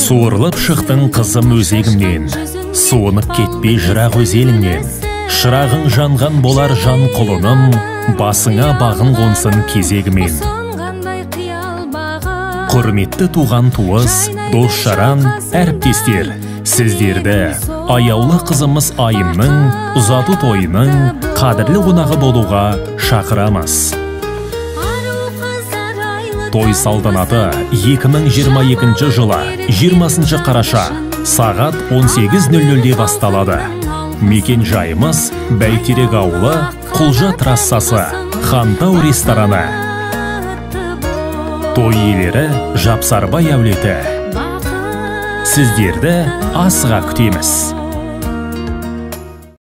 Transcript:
Суырылып шықтың қызым өзегімнен, суынып кетпей жырақ өз еліңнен. Шырағың жанған болар жан құлыным, басыңа бағын қонсын кезегімен. Құрметті туған туыс, дос жаран, әріптестер, сіздерді аяулы қызымыз Айымның ұзату тойының қадірлі қонағы болуға шақырамыз. Той салтанаты 2022 жылы 20 қараша сағат 18:00-де басталады. Мекен жайымыз Бәйтерек ауылы, Құлжа трассасы, Хантау рестораны. Той иелері Жапсарбай әулеті. Сіздерді асыға күтеміз.